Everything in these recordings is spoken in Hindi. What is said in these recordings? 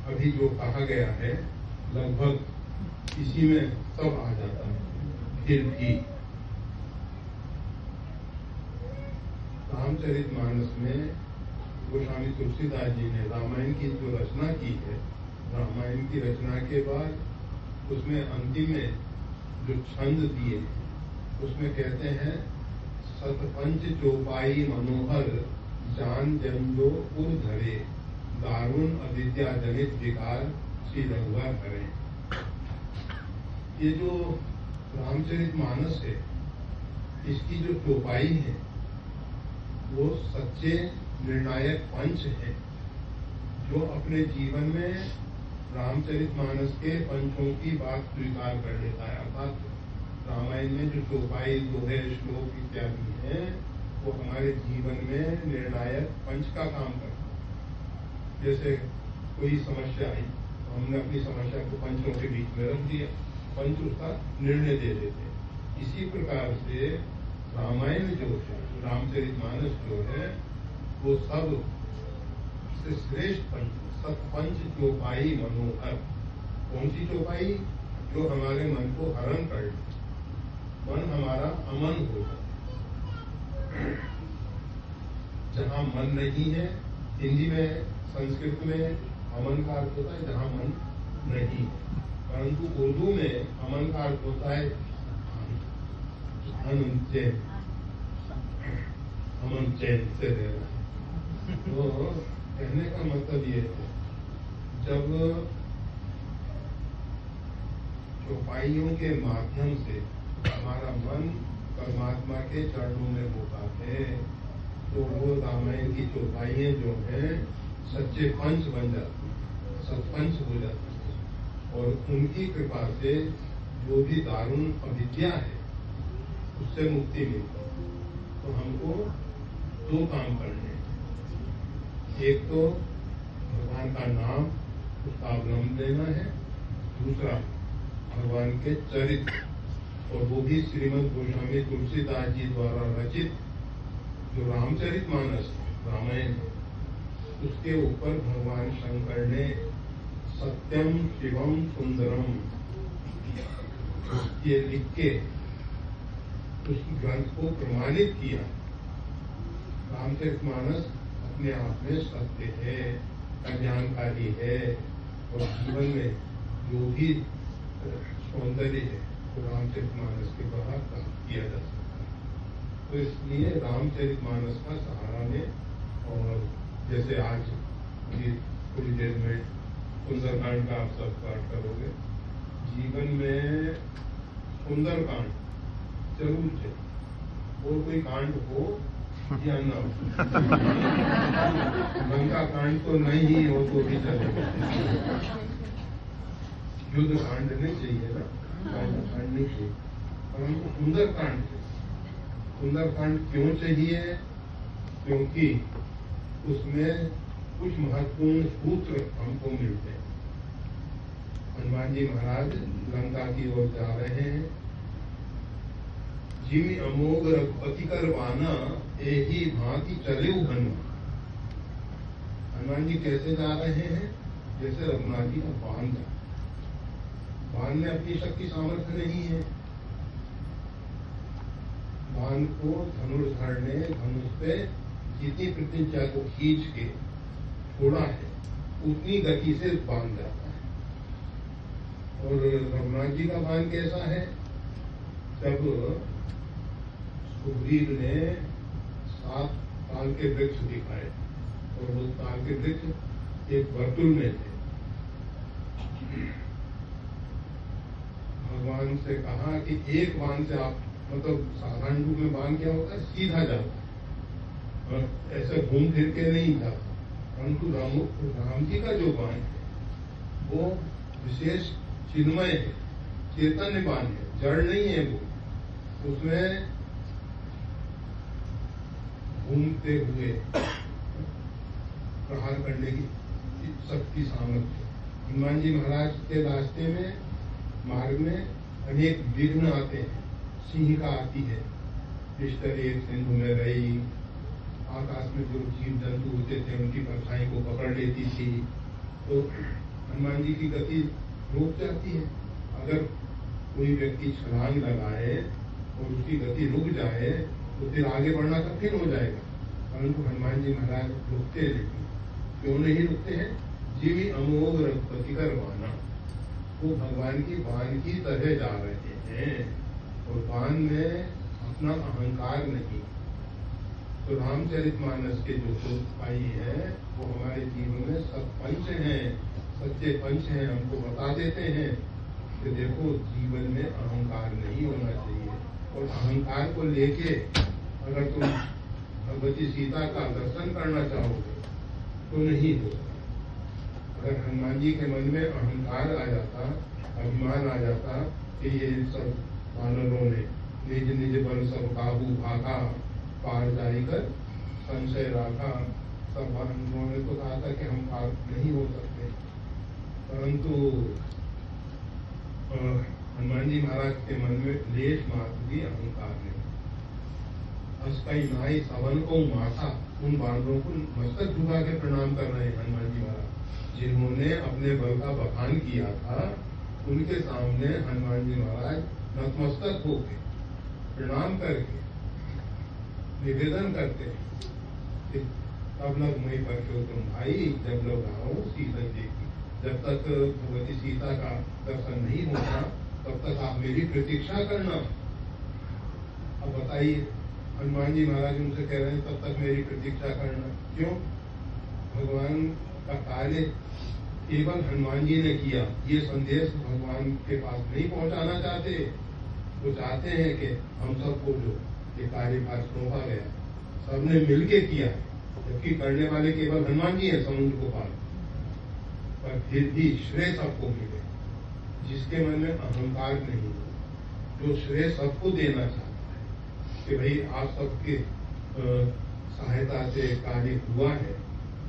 अभी जो कहा गया है लगभग इसी में सब आ जाता है। फिर भी रामचरितमानस में गोस्वामी तुलसीदास जी ने रामायण की जो रचना की है, रामायण की रचना के बाद उसमें अंतिम में जो छंद दिए उसमें कहते हैं सतपंच चौपाई मनोहर जान जंजो पुर धरे दारुण अविद्या जनित विकार श्री रघुवर करें। ये जो रामचरितमानस है इसकी जो चौपाई है वो सच्चे निर्णायक पंच है जो अपने जीवन में रामचरितमानस के पंचों की बात स्वीकार कर लेता है। अर्थात रामायण में जो चौपाई दोहे श्लोक इत्यादि है वो हमारे जीवन में निर्णायक पंच का काम करता है। जैसे कोई समस्या आई तो हमने अपनी समस्या को पंचों के बीच में रख दिया, पंच उसका निर्णय दे देते। इसी प्रकार से रामायण जो है, रामचरितमानस जो है वो सब से श्रेष्ठ पंच, सतपंच चौपाई मनोहर। कौन सी चौपाई? जो हमारे मन को हरण कर ले, मन हमारा अमन हो जाए। जहाँ मन नहीं है, हिंदी में संस्कृत में अमन का अर्थ होता है जहाँ मन नहीं है, परंतु उर्दू में अमन का अर्थ होता है अमन चैन, अमन चैन से रहना। तो कहने का मतलब ये है जब चौपाइयों के माध्यम से हमारा मन परमात्मा के चरणों में होता है तो वो रामायण की चौपाइयाँ जो हैं सच्चे पंच बन जाती हैं, सत्पंच हो जाती हैं और उनकी कृपा से जो भी दारुण अविद्या है उससे मुक्ति मिलती है। तो हमको दो काम करने हैं, एक तो भगवान का नाम उसका अवलंबन लेना है, दूसरा भगवान के चरित्र और वो भी श्रीमद् गोस्वामी तुलसीदास जी द्वारा रचित जो रामचरितमानस रामायण है उसके ऊपर भगवान शंकर ने सत्यम शिवम सुंदरम ये लिख के उस ग्रंथ को प्रमाणित किया। रामचरितमानस अपने आप में सत्य है, कल्याणकारी है और जीवन में जो भी सौंदर्य है तो रामचरितमानस के द्वारा प्राप्त किया जा सकता है। तो इसलिए रामचरितमानस का सहारा लें और जैसे आज थोड़ी देर में सुंदरकांड का आप सब पाठ करोगे, जीवन में सुंदरकांड जरूर चाहिए, और कोई कांड हो या न हो। लंका कांड तो नहीं हो तो भी चलेगा, युद्ध कांड नहीं चाहिए ना, कांड नहीं चाहिए, परंतु सुंदरकांड चाहिए। सुंदरकांड क्यों चाहिए? क्योंकि उसमें कुछ महत्वपूर्ण सूत्र हमको मिलते हैं। हनुमान जी महाराज लंका की ओर जा रहे हैं, जिमि अमोघ रघुपति करवाना एही भांति चले हनुमान। हनुमान जी कैसे जा रहे हैं? जैसे रघुनाथ जी का बाण जा, बाण में अपनी शक्ति सामर्थ्य नहीं है, बाण को धनुर्धर ने धनुष पे जितनी प्रतिज्ञा को खींच के छोड़ा है उतनी गति से बाण जाता है। और रघुनाथ जी का बाण कैसा है? जब सुग्रीव ने 7 ताल के वृक्ष दिखाए और वो ताल के वृक्ष एक वर्तुल में थे, भगवान से कहा कि एक बाण से आप, मतलब साधारण रूप में बाण क्या होता है, सीधा जाता है और ऐसे घूम फिर के नहीं जाता, परंतु राम जी का जो बाण है वो विशेष चिन्मय है, चेतन्य बाण है, जड़ नहीं है वो, उसमें घूमते हुए प्रहार करने की शक्ति सामर्थ्य। हनुमान जी महाराज के रास्ते में मार्ग में अनेक विघ्न आते हैं, सिंहिका आती है, एक सिंधु में रही, आकाश में जो जीव जंतु होते थे उनकी परछाई को पकड़ लेती थी, तो हनुमान जी की गति रुक जाती है। अगर कोई व्यक्ति छलांग लगाए और उसकी गति रुक जाए तो फिर आगे बढ़ना कठिन हो जाएगा, परंतु हनुमान जी महाराज रुकते नहीं। क्यों नहीं रुकते हैं? जीवी अमोघ रघुपति कर बाना, वो भगवान की बाण की तरह जा रहे हैं और बाण में अपना अहंकार नहीं। तो रामचरितमानस के जो भाई है वो हमारे जीवन में सत्पंच हैं, सच्चे पंच हैं, हमको बता देते हैं कि देखो जीवन में अहंकार नहीं होना चाहिए। और अहंकार को लेके अगर तुम भगवती सीता का दर्शन करना चाहोगे तो नहीं हो सकता। अगर हनुमान जी के मन में अहंकार आ जाता, अभिमान आ जाता कि ये सब वानरों ने निज निज बल सब काबू भागा, पार जारी कर संशय राखा, सब वानरों ने तो कहा था कि हम पार नहीं हो सकते, परंतु हनुमान जी महाराज के मन में लेश मात्र भी अहंकार नहीं। अस्कई नाई सवन को माथा, उन वानरों को मस्तक झुका के प्रणाम कर रहे हैं हनुमान जी महाराज, जिन्होंने अपने बल का बखान किया था। उनके सामने हनुमान जी महाराज नतमस्तक होके प्रणाम करके निवेदन करते हैं, तब लग मई पर क्यों तुम भाई, जब लोग आओ सीता जी की। जब तक भगवती सीता का दर्शन नहीं होता तब तक आप मेरी प्रतीक्षा करना। अब बताइए, हनुमान जी महाराज उनसे कह रहे हैं तब तक मेरी प्रतीक्षा करना। क्यों? भगवान का कार्य केवल हनुमान जी ने किया, ये संदेश भगवान के पास नहीं पहुंचाना चाहते। वो चाहते हैं कि हम सबको जो ये कार्यभार सौंपा गया सबने मिलके किया, जबकि करने वाले केवल हनुमान जी हैं समुद्र को पार, पर फिर भी श्रेय सबको मिले। जिसके मन में अहंकार नहीं, जो श्रेय सबको देना चाहता है कि भाई आप सबके सहायता से कार्य हुआ है,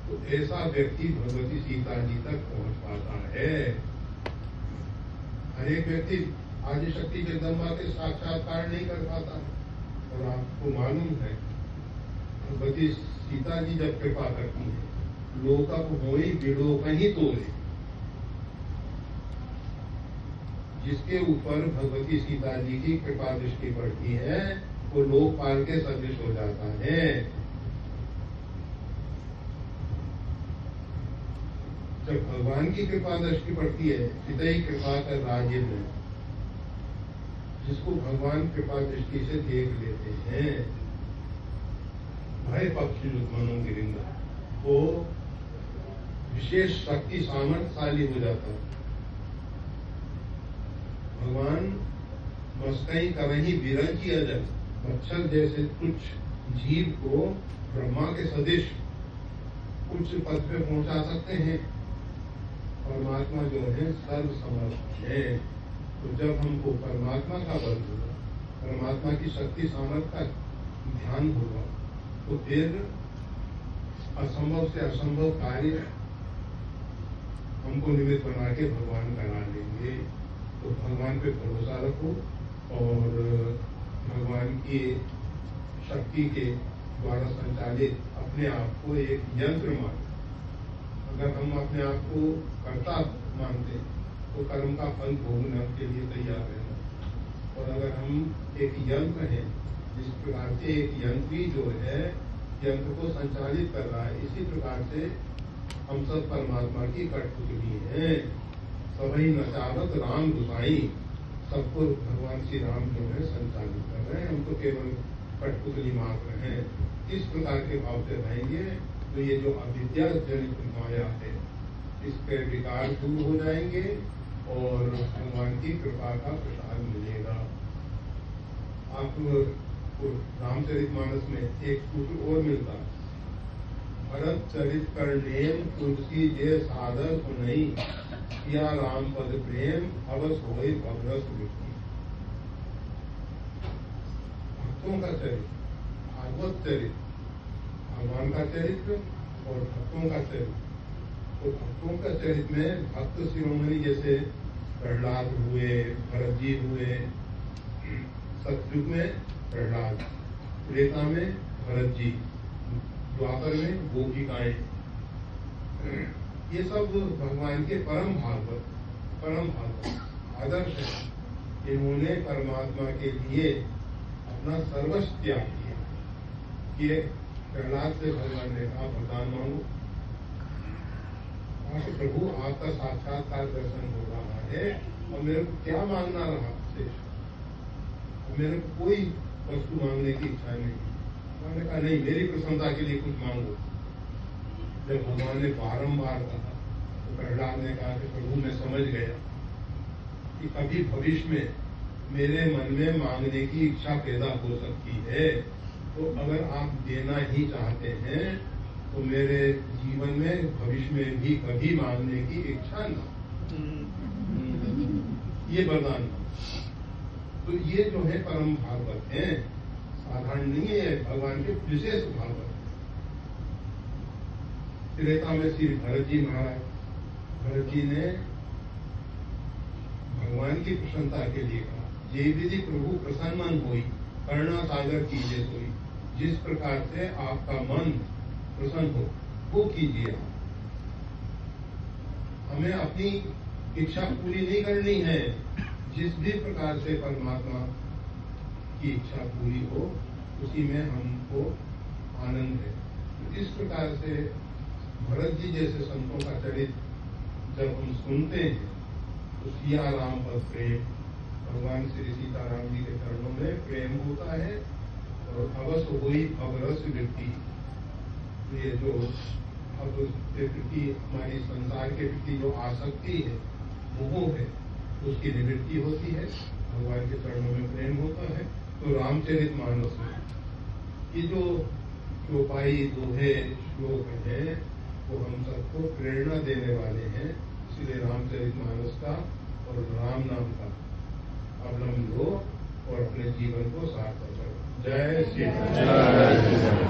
तो ऐसा व्यक्ति भगवती सीता जी तक पहुंच पाता है। हर एक व्यक्ति आदिशक्ति जगदम्बा के साक्षात्कार नहीं कर पाता। और आपको मालूम है भगवती सीता जी जब कृपा करती है, लोकप होई बिड़ो कहीं तोरे। जिसके ऊपर भगवती सीता जी की कृपा दृष्टि पड़ती है वो लोकपाल के सदृश हो जाता है। जब भगवान की कृपा दृष्टि पड़ती है, चितई कृपा कर राज्य में, जिसको भगवान कृपा दृष्टि से देख लेते हैं, भय पक्षी दुश्मनों की रिंदा, वो विशेष शक्ति सामर्थ्यशाली हो जाता है। भगवान मस्कई करही बिरंची अजब, मच्छर जैसे कुछ जीव को ब्रह्मा के सदृश कुछ पद पे पहुंचा सकते हैं। परमात्मा जो है सर्वसमर्थ है। तो जब हमको परमात्मा का बल होगा, परमात्मा की शक्ति सामर्थ्य का ध्यान होगा, तो फिर असंभव से असंभव कार्य हमको निमित्त बना के भगवान करा लेंगे। तो भगवान पे भरोसा रखो और भगवान की शक्ति के द्वारा संचालित अपने आप को एक यंत्र मानो। अगर हम अपने आप को कर्ता मानते तो कर्म का फल भोगने के लिए तैयार रहना, और अगर हम एक यंत्र हैं, जिस प्रकार से एक यंत्री जो है यंत्र को संचालित कर रहा है, इसी प्रकार से हम सब परमात्मा की कठपुतली हैं। सभी नचावत राम गुसाई, सबको भगवान श्री राम जो है संचालित कर रहे हैं, हम तो केवल कठपुतली मात्र हैं। इस प्रकार के भाव से रहेंगे तो ये जो अविद्या जनित माया है इसके विकार दूर हो जाएंगे और भगवान की कृपा का प्रसाद मिलेगा। आपको रामचरितमानस में एक सूत्र और मिलता, भरत चरित कर नेम तुलसी जे सादर सुनई, किया राम पद प्रेम अवस होई भवरस वृत्ति। भक्तों का चरित्र, भागवत चरित्र, भगवान का चरित्र और भक्तों का चरित्र। तो भक्तों का चरित्र में भक्त शिरोमणि जैसे प्रहलाद हुए, भरत जी हुए, सतयुग में प्रहलाद, त्रेता में भरत जी, द्वापर में गोपिकाएं, ये सब भगवान के परम भागवत आदर्श है। इन्होंने परमात्मा के लिए अपना सर्वस्व त्याग किया कि प्रहलाद से भगवान ने कहा वरदान मांगो। प्रभु आपका साक्षात्कार दर्शन हो रहा है और मेरे को क्या मांगना रहा शेष, मेरे को कोई वस्तु मांगने की इच्छा नहीं। उन्होंने कहा नहीं, मेरी प्रसन्नता के लिए कुछ मांगो। जब भगवान ने बारंबार कहा तो प्रहलाद ने कहा कि प्रभु मैं समझ गया कि कभी भविष्य में मेरे मन में मांगने की इच्छा पैदा हो सकती है, तो अगर आप देना ही चाहते हैं तो मेरे जीवन में भविष्य में भी कभी मांगने की इच्छा न, ये वरदान। तो ये जो है परम भागवत है, साधारण नहीं है, भगवान के विशेष भागवत है। त्रेता में श्री भरत जी महाराज, भरत जी ने भगवान की प्रसन्नता के लिए कहा, ये विधि प्रभु प्रसन्न हुई करुणा सागर कीजिए सोई। जिस प्रकार से आपका मन प्रसन्न हो वो कीजिए। हमें अपनी इच्छा पूरी नहीं करनी है, जिस भी प्रकार से परमात्मा की इच्छा पूरी हो उसी में हमको आनंद है। इस प्रकार से भरत जी जैसे संतों का चरित्र जब हम सुनते हैं तो सिया राम पर प्रेम, भगवान श्री सीताराम जी के चरणों में प्रेम होता है और अवश्य हुई अवरस वृत्ति। ये जो अब के प्रति हमारी संसार के प्रति जो आसक्ति है, मोह है, उसकी निवृत्ति होती है, भगवान के चरणों में प्रेम होता है। तो रामचरितमानस में ये जो चौपाई दोहे श्लोक है वो हम सबको प्रेरणा देने वाले हैं। इसलिए रामचरितमानस का और राम नाम का अवलंबन लो और अपने जीवन को सार्थक करो। जय श्री राम।